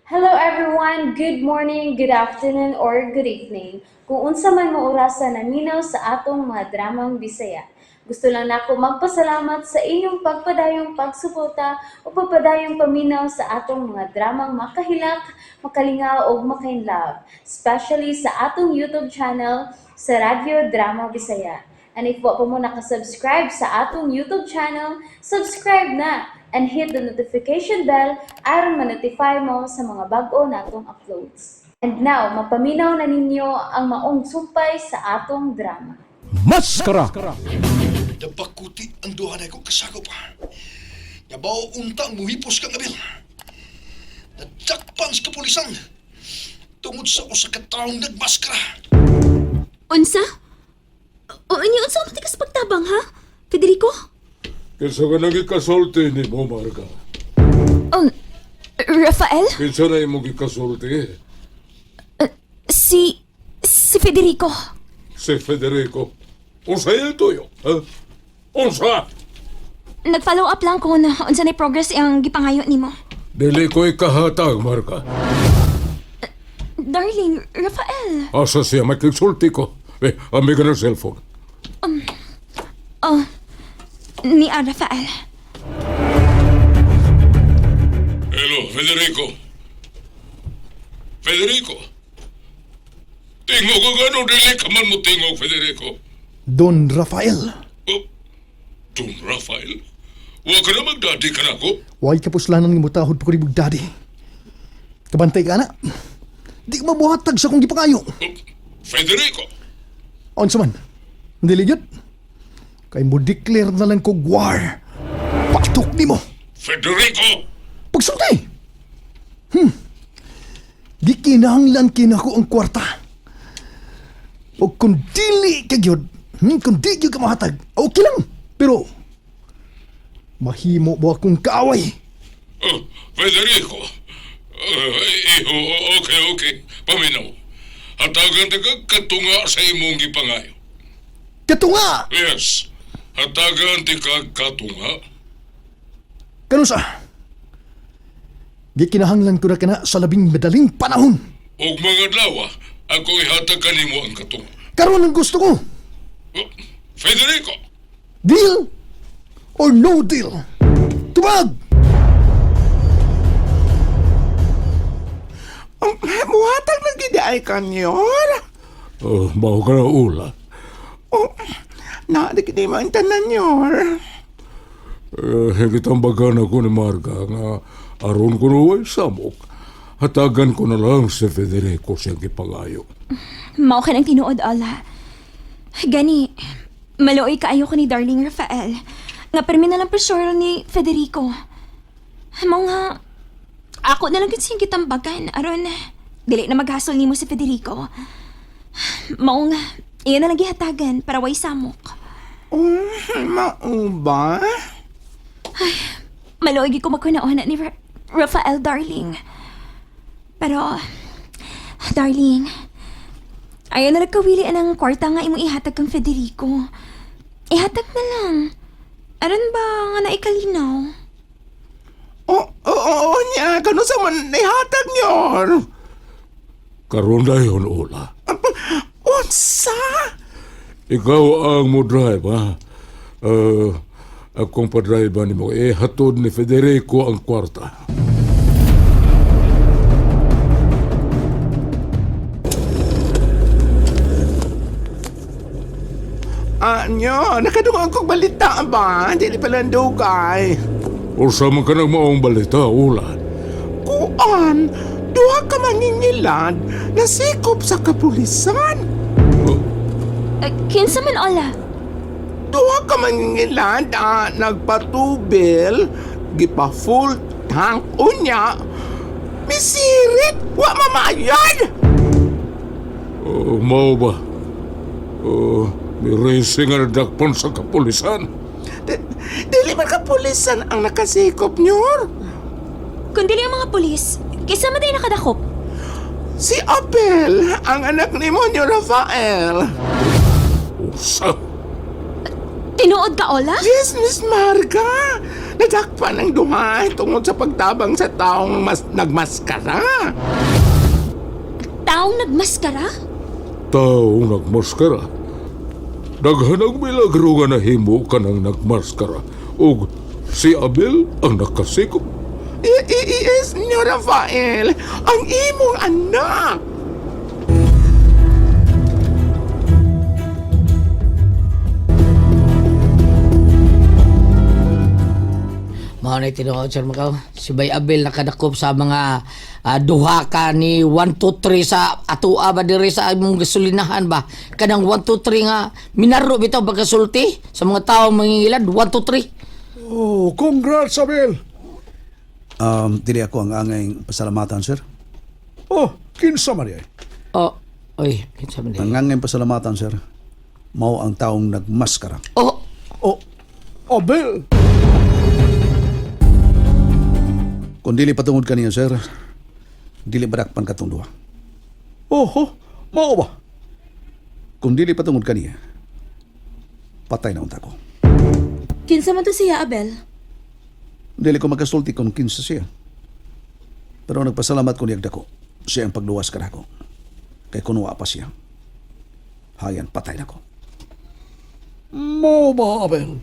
Hello everyone, good morning, good afternoon, or good evening. Kung unsa man mo orasan naminaw sa atong mga dramang Bisaya. Gusto lang nako magpasalamat sa inyong pagpadayong pagsuporta o pagpadayong paminaw sa atong mga dramang makahilak, makalingaw o makainlove, especially sa atong YouTube channel sa Radyo Drama Bisaya. And if wa pa mo nakasubscribe sa atong YouTube channel, subscribe na and hit the notification bell aron ma-notify mo sa mga bag-o natong uploads. And now, mapaminaw na ninyo ang maong sumpay sa atong drama. Maskara! Nabakuti ang duha na ko kasakop. Yabaw unta ang muhipos kang abil. Nadakpan sa kapulisan. Tungod sa usa ka taong nagmaskara. Unsa? O inyo unsa ang tikas pagtabang ha? Federico? Kinsa ka nang ikasulti ni mo, Marga? Rafael? Kinsa na imong ikasulti? Si Federico. Si Federico. Unsa yung tuyo? Ha? Unsa? Nag-follow up lang ko na unsa na progress ang gipangayo nimo. Dili ko ikahatag, Marga. Darling, Rafael. Asa siya makiksulti ko? Amiga ng cellphone. Ni Rafael. Hello, Federico. Federico? Tingog ka gano'n, dili ka man mo tingog, Federico. Don Rafael, Oh, Don Rafael? Huwag ka na magdadi ka na ko. why ka puslanan ng mutahod pa ko ribog daddy. Kabantay ka na. Di ka mabuhatag sa kong gipangayo. Oh, Federico? Onsa man, hindi ligyot. Kay mo declare na lang ko war. Patok ni mo. Federico! Pagsulti! Di kinahanglan kinako ang kwarta. O kung dili ka gyud, kung di gyud ka mahatag, okay lang. Pero, mahimo mo akong kaaway. Oh, Federico. Okay. Paminaw. Hatagan ka katunga sa imong gipangayo. Katunga! Yes. Hatagan ka katunga. Kano sa? Di kinahanglan ko na kana sa labing madaling panahon. Og mga adlaw, ako ihatag kanimo ang katunga. Karon ang gusto ko. Oh, Federico! Deal or no deal? Tubag! Muhatag na gid ay kanyor. Oh, mao ka na ula. Oh, na di kini man tanan yor. Higit ang baga na ko ni Marga nga aron ko na samok. Hatagan ko na lang si Federico siyang gipangayo. Mao ka ng tinuod, Ola. Gani, maluoy kaayo ko ni Darling Rafael. Nga permi na lang presoro ni Federico. Mao nga, ako na lang siyang kitambagan. Aron, dili na maghasol nimo si Federico. Mao nga, iyon na lang gihatagan para way samok. Mao ba? Maluoy ko magkunaon ni Rafael, darling. Pero, darling, ayaw na nagkawili ang kwarta nga imong ihatag kang Federico. Ihatag na lang. Aran ba nga naikalinaw? Oo niya, kano sa man ihatag yor. Karon na yun, Ula. Unsa? Ikaw ang mo drive, ha? Akong pa-drive ni mo, hatod ni Federico ang kwarta. Anyo, nakadungog kong balita ba? Dili pala dugay. O sa man ka ng maong balita, Ula. Kuan, duha ka mangingilad na sikop sa kapulisan. Kinsa man, Ola? Duha ka mangingilad nagpatubil, gipa-full tank unya. Misirit, wa mamayad. Mao ba? May racing nga nadakpan sa kapulisan. Dili man kapulisan ang nakasikop nyor. Kung dili ang mga pulis, kisa man tayo nakadakop. Si Abel, ang anak ni Monyo Rafael. Usa. Tinuod ka, Ola? Yes, Miss Marga. Nadakpan ang duha tungod sa pagtabang sa taong mas nagmaskara. Taong nagmaskara? Taong nagmaskara. Daghanang milagro nga nahimo ka ng nagmaskara. O si Abel ang nakasikop. Yes, Senyor Rafael, ang imong anak. Mao na tinuod sir Makaw. Si Bay Abel nakadakop sa mga duha ka ni 1, 2, 3 sa atua ba diri sa imong gasolinahan ba? Kanang 1, 2, 3 nga minaro bitaw pagkasulti sa mga tawo mangingilad 1, 2, 3. Oh, congrats, Abel! Dili ako ang angay pasalamatan, sir. Oh, kinsa man yan? Oh, oy, kinsa man Ang di? angay pasalamatan, sir, mao ang taong nagmaskara. Oh, Oh, Abel! Kung dili patungod kaniya, sir, dili badakpan katong duha. Oh, mao ba? Kung dili patungod kaniya, patay na unta ko. Kinsa man to siya, Abel? Dili ko magkasulti kung kinsa siya. Pero nagpasalamat ko niyag dako. Siya ang pagluwas ka nako. Kay kunuwa pa siya. Hayan, patay na ko. Mao ba, Abel?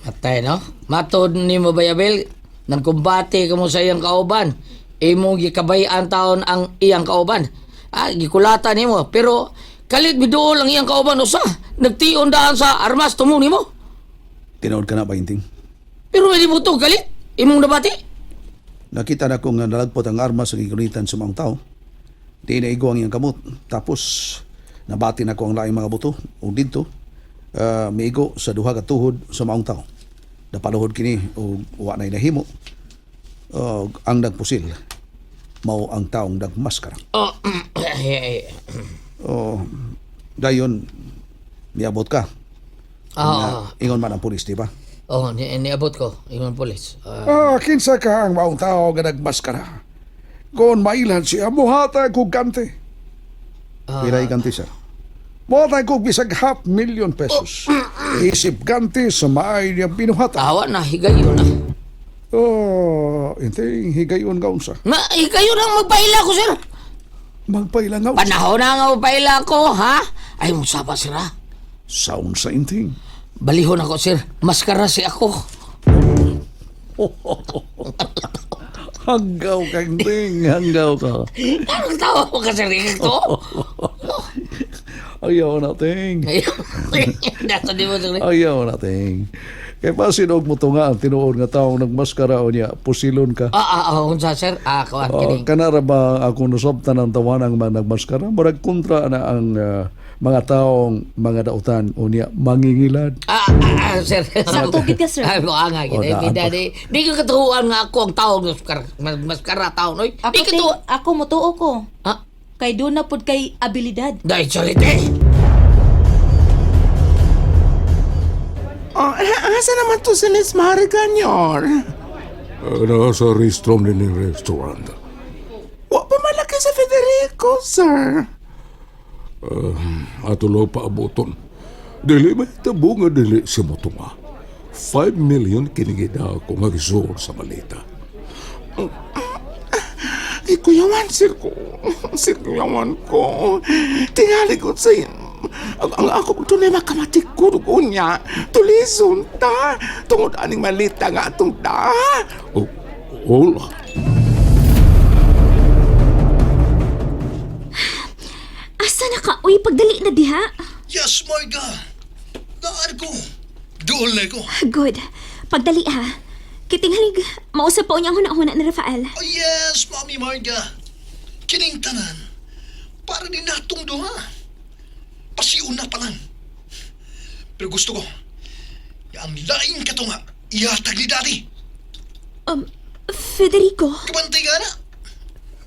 matay no? Matod ni mo Bay Abel nang kumbate ka mo sa iyang kauban. Imong gikabayan taon ang iyang kauban. Gikulata nimo pero kalit biduol ang iyang kauban usa. Nagtion daan sa armas tumo nimo. Tinood ka na ba, Inting? Pero hindi mo to galit. Imong nabati. Nakita na kong nalagpot ang armas sa gigunitan sa mga tao. Di na igo ang iyang kamot. Tapos, nabati na ko ang laing mga buto. O dito, maigo sa duha ka tuhod sa mga tao. Napaluhod kini o wa na inahimo. Ang nagpusil, mao ang taong nagmaskara. Oh, Dayon, niabot ka. Oo. Ingon man ang pulis, di ba? Oh, niabot ko. Ingon polis. Kinsa ka ang maong tao nga nagmaskara? Kung mailan siya, muhatag kong kante. Pira ikanti, sir. Muhatag kong bisag 500,000 pesos. Isip kante sa maay niyang pinuhata. Tawa na, higayon na. Oh, hindi, higayon ka unsa. Higayon ang magpaila ko, sir. Magpailang nga unsa. Panahon na nga magpaila ko, ha? Ay, musapa, sir, ha? Sound sa inting. Balihon ako, sir. Maskara si ako. Hanggaw ka, inting. Hanggaw ka. Anong tawa ko ka, sir? Ito? Ayaw nating. Dato di mo, sir. Ayaw nating. Kaya pa sinog mo to nga ang tinuod nga taong nagmaskara o niya, pusilon ka. Unsa, sir? Kuan, Oh, kining. kanara ba ako nusabtan ng tawanang mga nagmaskara? Murag kontra na ang mga taong mga dautan o niya mangingilad. Sir. Sakto gid ka, sir. Ay, mo nga, daan pa. Di ko katuhuan nga ako ang taong maskara taon, oy. Ako, Di katuhuan. ako mutuo ko. Ha? Kay doon na pud kay abilidad. Dahil salite. Oh, asa naman to si Miss Mariganyor? Nasa restrom din ng restaurant. Wa pa malaki sa Federico, sir. Atulo pa abuton. Dili may tabo nga dili si Motunga. 5 million kinigida ko nga gisur sa malita. Kuyawan, sir ko. Sir, kuyawan ko. Tingali ko sa ang ako tunay makamatikod ko niya. Tulison ta. Tungod aning malita nga atong ta. Hola. Asa na ka? Uy, pagdali na diha. Yes, Marga. Daan ko. Doon na ko. Good. Pagdali ha. Kitinghalig, mausap po niyang huna-huna ni Rafael. Oh yes, Mami Marga. Kining tanan. Para din natong duha. Pasiuna pa lang. Pero gusto ko, ang laing katunga, ihatag ni Daddy. Federico. Kabantay ka na.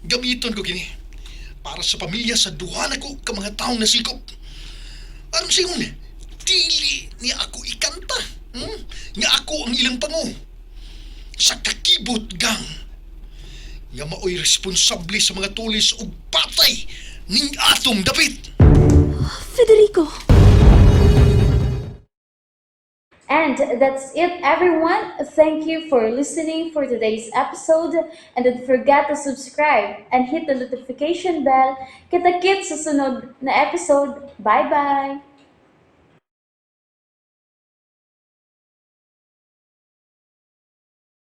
Gamiton ko kini. Para sa pamilya sa duha na ko ka mga taong nasikop. Aron sa yun, dili niya ako ikanta. Nga ako ang ilang pango. Sa kakibot gang. Nga mao'y responsable sa mga tulis o patay ning atong dapit. Federico. And that's it, everyone. Thank you for listening for today's episode. And don't forget to subscribe and hit the notification bell. Kita-kits sa sunod na episode. Bye-bye!